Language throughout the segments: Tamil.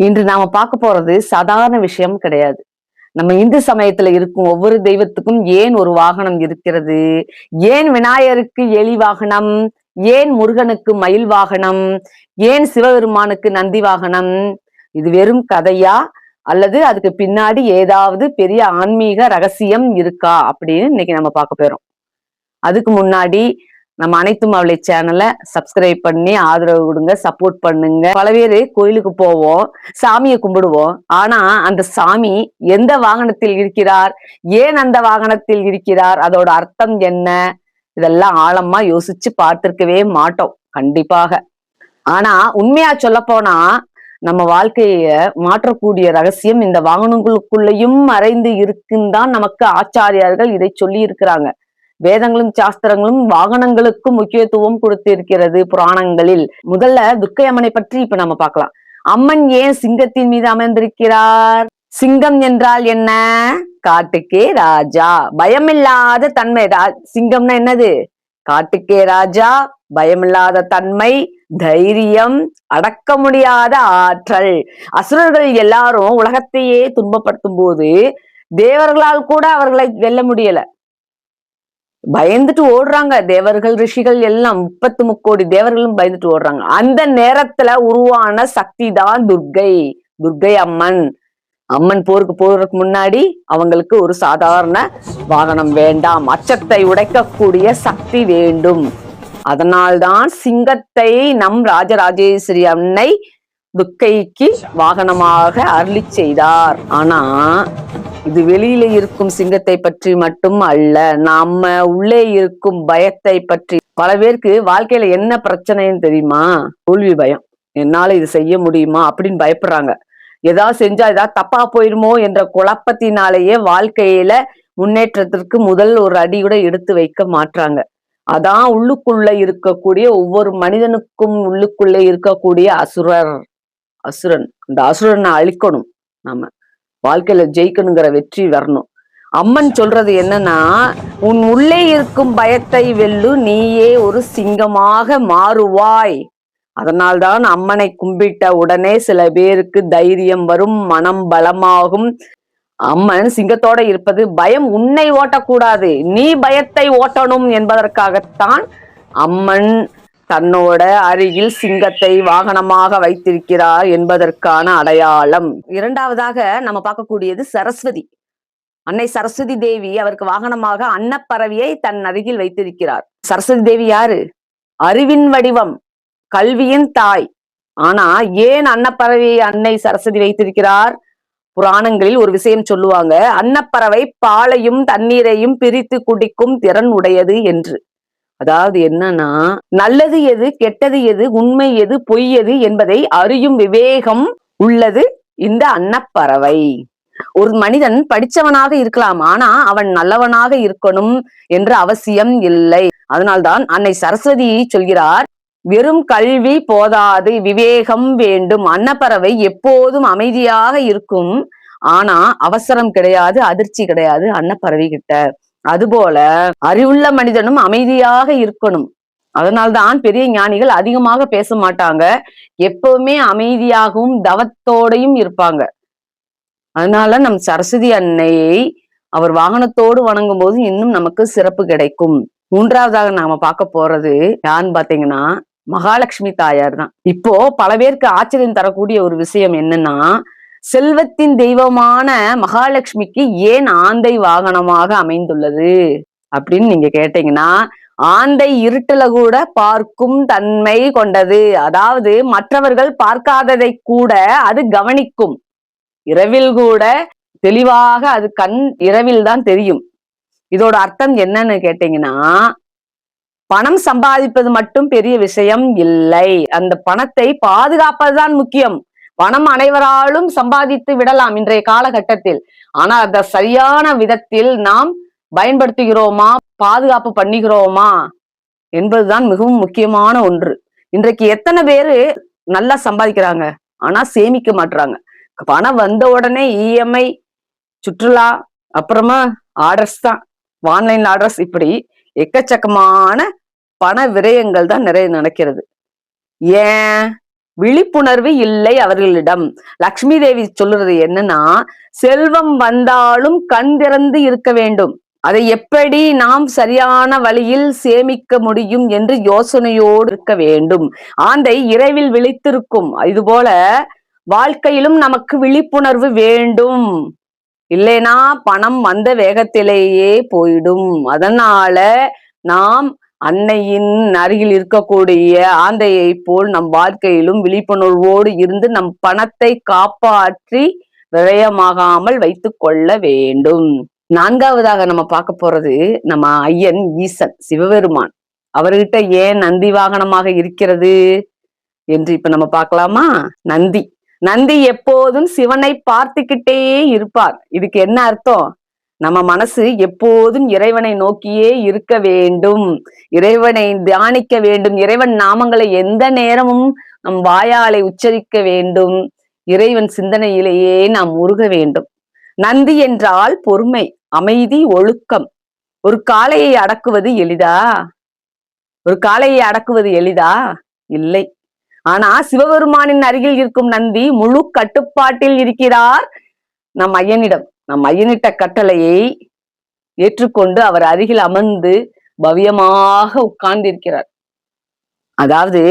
இன்று நாம பார்க்க போறது சாதாரண விஷயம் கிடையாது. நம்ம இந்து சமயத்துல இருக்கும் ஒவ்வொரு தெய்வத்துக்கும் ஏன் ஒரு வாகனம் இருக்கிறது? ஏன் விநாயகருக்கு எலி வாகனம்? ஏன் முருகனுக்கு மயில் வாகனம்? ஏன் சிவபெருமானுக்கு நந்தி வாகனம்? இது வெறும் கதையா? அல்லது அதுக்கு பின்னாடி ஏதாவது பெரிய ஆன்மீக ரகசியம் இருக்கா? அப்படின்னு இன்னைக்கு நம்ம பார்க்க போறோம். அதுக்கு முன்னாடி நம்ம அனைத்தும் அவளை சேனலை சப்ஸ்கிரைப் பண்ணி ஆதரவு கொடுங்க, சப்போர்ட் பண்ணுங்க. பல பேரு கோயிலுக்கு போவோம், சாமியை கும்பிடுவோம். ஆனா அந்த சாமி எந்த வாகனத்தில் இருக்கிறார், ஏன் அந்த வாகனத்தில் இருக்கிறார், அதோட அர்த்தம் என்ன, இதெல்லாம் ஆழமா யோசிச்சு பார்த்திருக்கவே மாட்டோம் கண்டிப்பாக. ஆனா உண்மையா சொல்ல போனா நம்ம வாழ்க்கைய மாற்றக்கூடிய ரகசியம் இந்த வாகனங்களுக்குள்ளேயும் மறைந்து இருக்குன்னு தான் நமக்கு ஆச்சாரியார்கள் இதை சொல்லி இருக்கிறாங்க. வேதங்களும் சாஸ்திரங்களும் வாகனங்களுக்கும் முக்கியத்துவம் கொடுத்து இருக்கிறது புராணங்களில். முதல்ல துர்க்கை அம்மனை பற்றி இப்ப நம்ம பார்க்கலாம். அம்மன் ஏன் சிங்கத்தின் மீது அமர்ந்திருக்கிறார்? சிங்கம் என்றால் என்ன? காட்டுக்கே ராஜா, பயமில்லாத தன்மை. சிங்கம்னா என்னது? காட்டுக்கே ராஜா, பயமில்லாத தன்மை, தைரியம், அடக்க முடியாத ஆற்றல். அசுரர்கள் எல்லாரும் உலகத்தையே துன்பப்படுத்தும் போது தேவர்களால் கூட அவர்களை வெல்ல முடியல. பயந்துட்டு ஓடுறாங்க. தேவர்கள் ரிஷிகள் எல்லாம் 33 கோடி தேவர்களும் பயந்துட்டு ஓடுறாங்க. அந்த நேரத்துல உருவான சக்தி தான் துர்க்கை அம்மன். அம்மன் போருக்கு போறதுக்கு முன்னாடி அவங்களுக்கு ஒரு சாதாரண வாகனம் வேண்டாம், அச்சத்தை உடைக்கக்கூடிய சக்தி வேண்டும். அதனால்தான் சிங்கத்தை நம் ராஜராஜேஸ்வரி அன்னை துர்க்கைக்கு வாகனமாக அருளி செய்தார். ஆனா இது வெளியில இருக்கும் சிங்கத்தை பற்றி மட்டும் அல்ல, நாம உள்ளே இருக்கும் பயத்தை பற்றி. பல பேருக்கு வாழ்க்கையில என்ன பிரச்சனைன்னு தெரியுமா? தோல்வி பயம். என்னால இது செய்ய முடியுமா அப்படின்னு பயப்படுறாங்க. ஏதாவது செஞ்சா ஏதாவது தப்பா போயிருமோ என்ற குழப்பத்தினாலேயே வாழ்க்கையில முன்னேற்றத்திற்கு முதல் ஒரு அடி கூட எடுத்து வைக்க மாட்டாங்க. அதான் உள்ளுக்குள்ள இருக்கக்கூடிய ஒவ்வொரு மனிதனுக்கும் உள்ளுக்குள்ளே இருக்கக்கூடிய அசுரன். அந்த அசுரனை அழிக்கணும். நாம வாழ்க்கையில ஜெயிக்கணுங்கிற வெற்றி வரணும். அம்மன் சொல்றது என்னன்னா, உன் உள்ளே இருக்கும் பயத்தை வெல்லு, நீயே ஒரு சிங்கமாக மாறுவாய். அதனால்தான் அம்மனை கும்பிட்ட உடனே சில பேருக்கு தைரியம் வரும், மனம் பலமாகும். அம்மன் சிங்கத்தோட இருப்பது பயம் உன்னை ஓட்டக்கூடாது, நீ பயத்தை ஓட்டணும் என்பதற்காகத்தான் அம்மன் தன்னோட அருகில் சிங்கத்தை வாகனமாக வைத்திருக்கிறார் என்பதற்கான அடையாளம். இரண்டாவதாக நம்ம பார்க்கக்கூடியது சரஸ்வதி. அன்னை சரஸ்வதி தேவி அவருக்கு வாகனமாக அன்னப்பறவையை தன் அருகில் வைத்திருக்கிறார். சரஸ்வதி தேவி யாரு? அறிவின் வடிவம், கல்வியின் தாய். ஆனா ஏன் அன்னப்பறவையை அன்னை சரஸ்வதி வைத்திருக்கிறார்? புராணங்களில் ஒரு விஷயம் சொல்லுவாங்க, அன்னப்பறவை பாலையும் தண்ணீரையும் பிரித்து குடிக்கும் திறன் உடையது என்று. அதாவது என்னன்னா, நல்லது எது, கெட்டது எது, உண்மை எது, பொய் எது என்பதை அறியும் விவேகம் உள்ளது இந்த அன்னப்பறவை. ஒரு மனிதன் படிச்சவனாக இருக்கலாம், ஆனா அவன் நல்லவனாக இருக்கணும் என்ற அவசியம் இல்லை. அதனால்தான் அன்னை சரஸ்வதி சொல்கிறார், வெறும் கல்வி போதாது, விவேகம் வேண்டும். அன்னப்பறவை எப்போதும் அமைதியாக இருக்கும், ஆனா அவசரம் கிடையாது, அதிர்ச்சி கிடையாது அன்னப்பறவை கிட்ட. அதுபோல அறிவுள்ள மனிதனும் அமைதியாக இருக்கணும். அதனால்தான் பெரிய ஞானிகள் அதிகமாக பேச மாட்டாங்க, எப்பவுமே அமைதியாகவும் தவத்தோடையும் இருப்பாங்க. அதனால நம் சரஸ்வதி அன்னையை அவர் வாகனத்தோடு வணங்கும் போது இன்னும் நமக்கு சிறப்பு கிடைக்கும். மூன்றாவதாக நாம பார்க்க போறது யாருன்னு பாத்தீங்கன்னா, மகாலட்சுமி தாயார் தான். இப்போ பல பேருக்கு ஆச்சரியம் தரக்கூடிய ஒரு விஷயம் என்னன்னா, செல்வத்தின் தெய்வமான மகாலட்சுமிக்கு ஏன் ஆந்தை வாகனமாக அமைந்துள்ளது அப்படின்னு நீங்க கேட்டீங்கன்னா, ஆந்தை இருட்டுல கூட பார்க்கும் தன்மை கொண்டது. அதாவது மற்றவர்கள் பார்க்காததை கூட அது கவனிக்கும். இரவில் கூட தெளிவாக அது கண் இரவில் தான் தெரியும். இதோட அர்த்தம் என்னன்னு கேட்டீங்கன்னா, பணம் சம்பாதிப்பது மட்டும் பெரிய விஷயம் இல்லை, அந்த பணத்தை பாதுகாப்பதுதான் முக்கியம். பணம் அனைவராலும் சம்பாதித்து விடலாம் இன்றைய காலகட்டத்தில். ஆனா அந்த சரியான விதத்தில் நாம் பயன்படுத்துகிறோமா, பாதுகாப்பு பண்ணுகிறோமா என்பதுதான் மிகவும் முக்கியமான ஒன்று. இன்றைக்கு எத்தனை பேரு நல்லா சம்பாதிக்கிறாங்க, ஆனா சேமிக்க மாட்டாங்க. பணம் வந்த உடனே இஎம்ஐ, சுற்றுலா, அப்புறமா ஆர்டர்ஸ் தான், ஆன்லைன் ஆர்டர்ஸ், இப்படி எக்கச்சக்கமான பண விரயங்கள் தான் நிறைய நடக்கிறது. ஏன்? விழிப்புணர்வு இல்லை அவர்களிடம். லக்ஷ்மி தேவி சொல்றது என்னன்னா, செல்வம் வந்தாலும் கண் திறந்து இருக்க வேண்டும். அதை எப்படி நாம் சரியான வழியில் சேமிக்க முடியும் என்று யோசனையோடு இருக்க வேண்டும். ஆந்தை இரவில் விழித்திருக்கும். இதுபோல வாழ்க்கையிலும் நமக்கு விழிப்புணர்வு வேண்டும். இல்லைனா பணம் வந்த வேகத்திலேயே போயிடும். அதனால நாம் அன்னையின் அருகில் இருக்கக்கூடிய ஆந்தையை போல் நம் வாழ்க்கையிலும் விழிப்புணர்வோடு இருந்து நம் பணத்தை காப்பாற்றி விரயமாகாமல் வைத்துக் கொள்ள வேண்டும். நான்காவதாக நம்ம பார்க்க போறது நம்ம ஐயன் ஈசன் சிவபெருமான். அவர்கிட்ட ஏன் நந்தி வாகனமாக இருக்கிறது என்று இப்ப நம்ம பார்க்கலாமா? நந்தி எப்போதும் சிவனை பார்த்துக்கிட்டே இருப்பார். இதுக்கு என்ன அர்த்தம்? நம்ம மனசு எப்போதும் இறைவனை நோக்கியே இருக்க வேண்டும், இறைவனை தியானிக்க வேண்டும், இறைவன் நாமங்களை எந்த நேரமும் நம் வாயாலை உச்சரிக்க வேண்டும், இறைவன் சிந்தனையிலேயே நாம் உருக வேண்டும். நந்தி என்றால் பொறுமை, அமைதி, ஒழுக்கம். ஒரு காளையை அடக்குவது எளிதா? இல்லை. ஆனா சிவபெருமானின் அருகில் இருக்கும் நந்தி முழு கட்டுப்பாட்டில் இருக்கிறார். நம் ஐயனிட்ட கட்டளையை ஏற்றுக்கொண்டு அவர் அருகில் அமர்ந்து பவ்யமாக உட்கார்ந்திருக்கிறார். அதாவது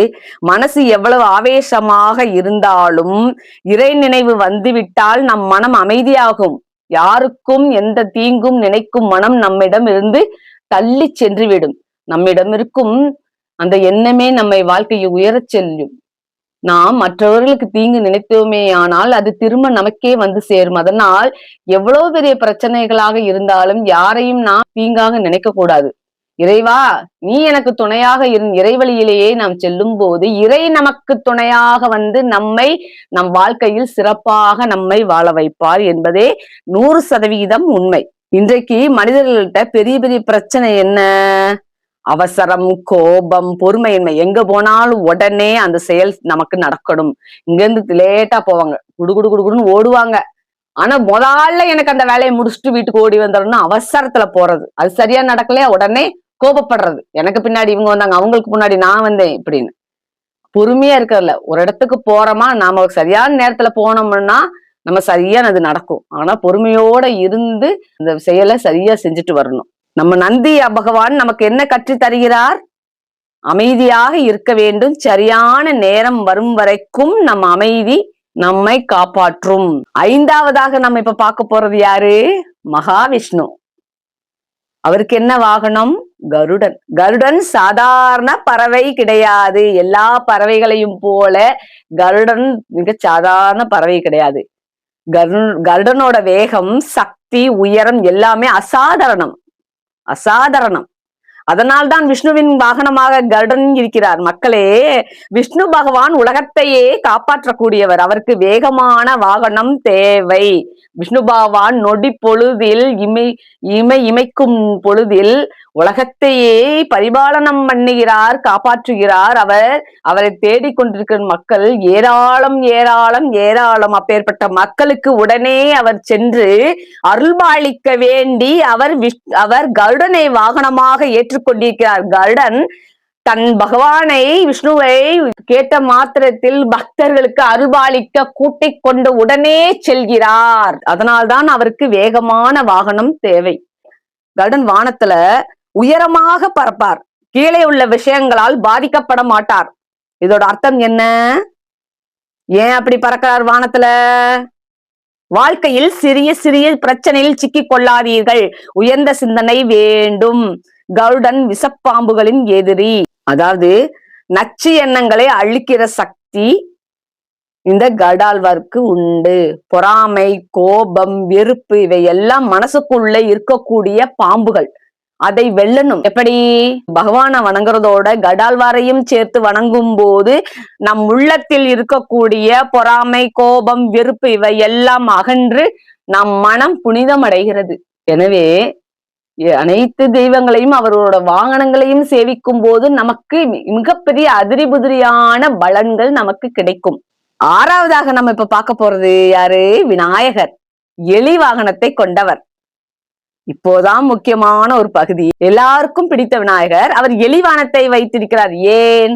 மனசு எவ்வளவு ஆவேசமாக இருந்தாலும் இறை நினைவு வந்துவிட்டால் நம் மனம் அமைதியாகும். யாருக்கும் எந்த தீங்கும் நினைக்கும் மனம் நம்மிடம் இருந்து தள்ளி சென்றுவிடும். நம்மிடம் இருக்கும் அந்த எண்ணமே நம்மை வாழ்க்கையை உயரச் செல்லும். நாம் மற்றவர்களுக்கு தீங்கு நினைத்தோமே ஆனால் அது திரும்ப நமக்கே வந்து சேரும். அதனால் எவ்வளவு பெரிய பிரச்சனைகளாக இருந்தாலும் யாரையும் நாம் தீங்காக நினைக்க கூடாது. இறைவா, நீ எனக்கு துணையாக இறைவழியிலேயே நாம் செல்லும் போது இறை நமக்கு துணையாக வந்து நம் வாழ்க்கையில் சிறப்பாக நம்மை வாழ வைப்பார் என்பதே 100% உண்மை. இன்றைக்கு மனிதர்கள்ட்ட பெரிய பெரிய பிரச்சனை என்ன? அவசரம், கோபம், பொறுமையின்மை. எங்க போனாலும் உடனே அந்த செயல் நமக்கு நடக்கணும். இங்க இருந்து லேட்டா போவாங்க, குடுகுடுன்னு ஓடுவாங்க. ஆனா முதல்ல எனக்கு அந்த வேலையை முடிச்சுட்டு வீட்டுக்கு ஓடி வந்துடணும் அவசரத்துல போறது. அது சரியா நடக்கலையா உடனே கோபப்படுறது. எனக்கு பின்னாடி இவங்க வந்தாங்க, அவங்களுக்கு முன்னாடி நான் வந்தேன் இப்படின்னு. பொறுமையா இருக்கிறதுல ஒரு இடத்துக்கு போறோமா, நாம சரியான நேரத்துல போனோம்னா நம்ம சரியானது நடக்கும். ஆனா பொறுமையோட இருந்து இந்த செயலை சரியா செஞ்சுட்டு வரணும். நம்ம நந்தி பகவான் நமக்கு என்ன கற்று தருகிறார்? அமைதியாக இருக்க வேண்டும். சரியான நேரம் வரும் வரைக்கும் நம் அமைதி நம்மை காப்பாற்றும். 5வதாக நம்ம இப்ப பார்க்க போறது யாரு? மகாவிஷ்ணு. அவருக்கு என்ன வாகனம்? கருடன். கருடன் சாதாரண பறவை கிடையாது. எல்லா பறவைகளையும் போல கருடன் மிக சாதாரண பறவை கிடையாது. கருடனோட வேகம், சக்தி, உயரம் எல்லாமே அசாதாரணம். அதனால்தான் விஷ்ணுவின் வாகனமாக கருடன் இருக்கிறார். மக்களே, விஷ்ணு பகவான் உலகத்தையே காப்பாற்றக்கூடியவர். அவருக்கு வேகமான வாகனம் தேவை. விஷ்ணு பகவான் நொடி பொழுதில் இமைக்கும் பொழுதில் உலகத்தையே பரிபாலனம் பண்ணுகிறார், காப்பாற்றுகிறார். அவரை தேடிக்கொண்டிருக்கிற மக்கள் ஏராளம். அப்பேற்பட்ட மக்களுக்கு உடனே அவர் சென்று அருள்பாலிக்க வேண்டி அவர் கருடனை வாகனமாக ஏற்றுக்கொண்டிருக்கிறார். கருடன் தன் பகவானை, விஷ்ணுவை கேட்ட மாத்திரத்தில் பக்தர்களுக்கு அருள்பாலிக்க கூட்டிக் கொண்டு உடனே செல்கிறார். அதனால்தான் அவருக்கு வேகமான வாகனம் தேவை. கருடன் வானத்துல உயரமாக பறப்பார். கீழே உள்ள விஷயங்களால் பாதிக்கப்பட மாட்டார். இதோட அர்த்தம் என்ன? ஏன் அப்படி பறக்கிறார் வானத்துல? வாழ்க்கையில் சிறிய பிரச்சனையில் சிக்கிக் கொள்ளாதீர்கள். உயர்ந்த சிந்தனை வேண்டும். கருடன் விஷப்பாம்புகளின் எதிரி. அதாவது நச்சு எண்ணங்களை அழிக்கிற சக்தி இந்த கருடாழ்வாருக்கு உண்டு. பொறாமை, கோபம், வெறுப்பு இவையெல்லாம் மனசுக்குள்ள இருக்கக்கூடிய பாம்புகள். அதை வெல்லணும். எப்படி? பகவானை வணங்குறதோட கருடாழ்வாரையும் சேர்த்து வணங்கும் போது நம் உள்ளத்தில் இருக்கக்கூடிய பொறாமை, கோபம், வெறுப்பு இவை எல்லாம் அகன்று நம் மனம் புனிதம் அடைகிறது. எனவே அனைத்து தெய்வங்களையும் அவரோட வாகனங்களையும் சேவிக்கும் போது நமக்கு மிகப்பெரிய அதிரிபுதிரியான பலன்கள் நமக்கு கிடைக்கும். 6வதாக நம்ம இப்ப பார்க்க போறது யாரு? விநாயகர். எலி வாகனத்தை கொண்டவர். இப்போதான் முக்கியமான ஒரு பகுதி. எல்லாருக்கும் பிடித்த விநாயகர் அவர் எலிவானத்தை வைத்திருக்கிறார். ஏன்?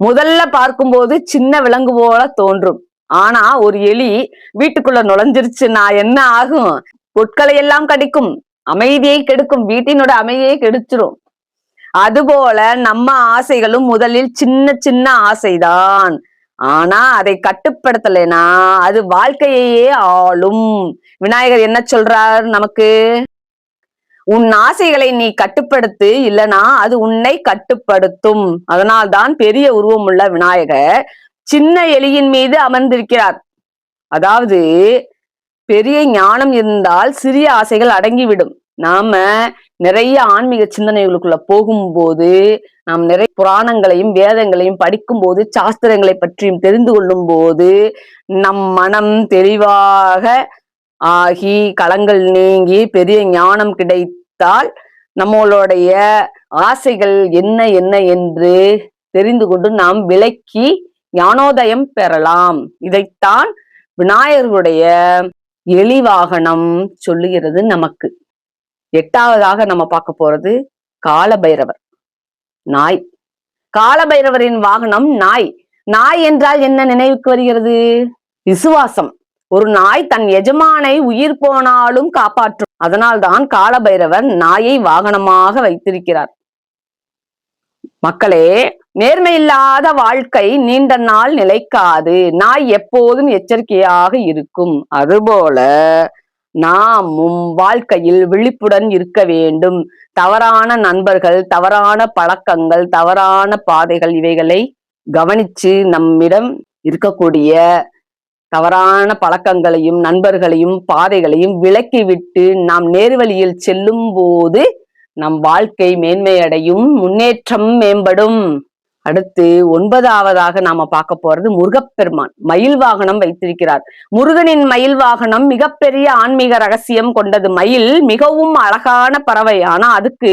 முதல்ல பார்க்கும்போது சின்ன விலங்கு போல தோன்றும். ஆனா ஒரு எலி வீட்டுக்குள்ள நுழைஞ்சிருச்சுன்னா என்ன ஆகும்? பொருட்களை எல்லாம் கடிக்கும், அமைதியை கெடுக்கும், வீட்டினோட அமைதியை கெடுத்துரும். அதுபோல நம்ம ஆசைகளும் முதலில் சின்ன சின்ன ஆசைதான். ஆனா அதை கட்டுப்படுத்தலைன்னா அது வாழ்க்கையையே ஆளும். விநாயகர் என்ன சொல்றார் நமக்கு? உன் ஆசைகளை நீ கட்டுப்படுத்து, இல்லனா அது உன்னை கட்டுப்படுத்தும். அதனால்தான் பெரிய உருவமுள்ள விநாயகர் சின்ன எலியின் மீது அமர்ந்திருக்கிறார். அதாவது பெரிய ஞானம் இருந்தால் சிறிய ஆசைகள் அடங்கிவிடும். நாம நிறைய ஆன்மீக சிந்தனைகளுக்குள்ள போகும்போது, நாம் நிறைய புராணங்களையும் வேதங்களையும் படிக்கும் போது, சாஸ்திரங்களை பற்றியும் தெரிந்து கொள்ளும் போது, நம் மனம் தெளிவாக ஆகி களங்கள் நீங்கி பெரிய ஞானம் கிடைத்தால் நம்மளுடைய ஆசைகள் என்ன என்ன என்று தெரிந்து கொண்டு நாம் விளக்கி ஞானோதயம் பெறலாம். இதைத்தான் விநாயகருடைய எலிவாகனம் சொல்லுகிறது நமக்கு. 8வதாக நம்ம பார்க்க போறது காலபைரவர், நாய். காலபைரவரின் வாகனம் நாய். நாய் என்றால் என்ன நினைவுக்கு வருகிறது? விசுவாசம். ஒரு நாய் தன் எஜமானை உயிர் போனாலும் காப்பாற்றும். அதனால்தான் காலபைரவர் நாயை வாகனமாக வைத்திருக்கிறார். மக்களே, நேர்மையில்லாத வாழ்க்கை நீண்ட நாள் நிலைக்காது. நாய் எப்போதும் எச்சரிக்கையாக இருக்கும். அதுபோல நாமும் வாழ்க்கையில் விழிப்புடன் இருக்க வேண்டும். தவறான நண்பர்கள், தவறான பழக்கங்கள், தவறான பாதைகள் இவைகளை கவனிச்சு நம்மிடம் இருக்கக்கூடிய தவறான பழக்கங்களையும் நண்பர்களையும் பாதைகளையும் விலக்கிவிட்டு நாம் நேர்வழியில் செல்லும் போது நம் வாழ்க்கை மேன்மையடையும், முன்னேற்றம் மேம்படும். அடுத்து 9வதாக நாம பார்க்க போறது முருகப்பெருமான் மயில் வாகனம் வைத்திருக்கிறார். முருகனின் மயில் வாகனம் மிகப்பெரிய ஆன்மீக ரகசியம் கொண்டது. மயில் மிகவும் அழகான பறவை, ஆனா அதுக்கு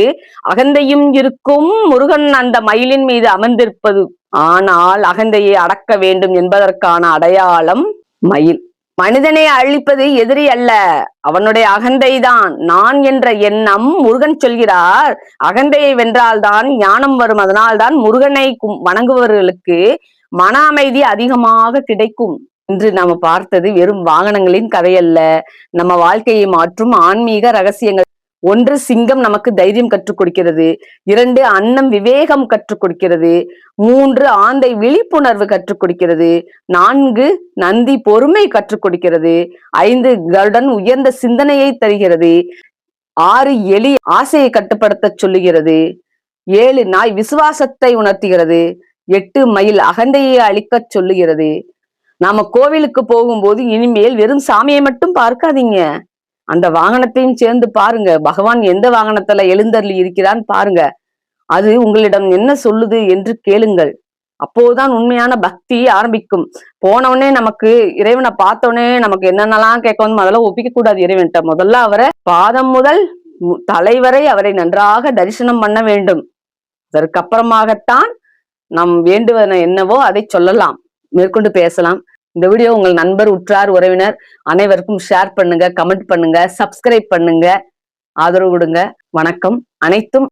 அகந்தையும் இருக்கும். முருகன் அந்த மயிலின் மீது அமர்ந்திருப்பது, ஆனால் அகந்தையை அடக்க வேண்டும் என்பதற்கான அடையாளம் மயில். மனிதனை அழிப்பது எதிரி அல்ல, அவனுடைய அகந்தைதான். நான் என்ற எண்ணம். முருகன் சொல்கிறார், அகந்தையை வென்றால்தான் ஞானம் வரும். அதனால்தான் முருகனை வணங்குபவர்களுக்கு மன அமைதி அதிகமாக கிடைக்கும். இன்று நாம பார்த்தது வெறும் வாகனங்களின் கதையல்ல, நம்ம வாழ்க்கையை மாற்றும் ஆன்மீக ரகசியங்கள். 1 சிங்கம் நமக்கு தைரியம் கற்றுக் கொடுக்கிறது. 2 அன்னம் விவேகம் கற்றுக் கொடுக்கிறது. 3 ஆந்தை விழிப்புணர்வு கற்றுக் கொடுக்கிறது. 4 நந்தி பொறுமை கற்றுக் கொடுக்கிறது. 5 கருடன் உயர்ந்த சிந்தனையை தருகிறது. 6 எலி ஆசையை கட்டுப்படுத்த சொல்லுகிறது. 7 நாய் விசுவாசத்தை உணர்த்துகிறது. 8 மயில் அகந்தையை அழிக்க சொல்லுகிறது. நாம கோவிலுக்கு போகும்போது இனிமேல் வெறும் சாமியை மட்டும் பார்க்காதீங்க, அந்த வாகனத்தையும் சேர்ந்து பாருங்க. பகவான் எந்த வாகனத்துல எழுந்தருளி இருக்கிறான்னு பாருங்க. அது உங்களிடம் என்ன சொல்லுது என்று கேளுங்கள். அப்போதுதான் உண்மையான பக்தி ஆரம்பிக்கும். போனவுடனே நமக்கு இறைவனை பார்த்தோடனே நமக்கு என்னென்னலாம் கேட்கணும் அதெல்லாம் ஒப்பிக்க கூடாது. இறைவன்ட்ட முதல்ல அவரை பாதம் முதல் தலைவரை அவரை நன்றாக தரிசனம் பண்ண வேண்டும். அதற்கப்புறமாகத்தான் நம் வேண்டுவன என்னவோ அதை சொல்லலாம், மேற்கொண்டு பேசலாம். இந்த வீடியோ உங்கள் நண்பர், உற்றார், உறவினர் அனைவருக்கும் ஷேர் பண்ணுங்க, கமெண்ட் பண்ணுங்க, சப்ஸ்கிரைப் பண்ணுங்க, ஆதரவு கொடுங்க. வணக்கம். அனைத்தும்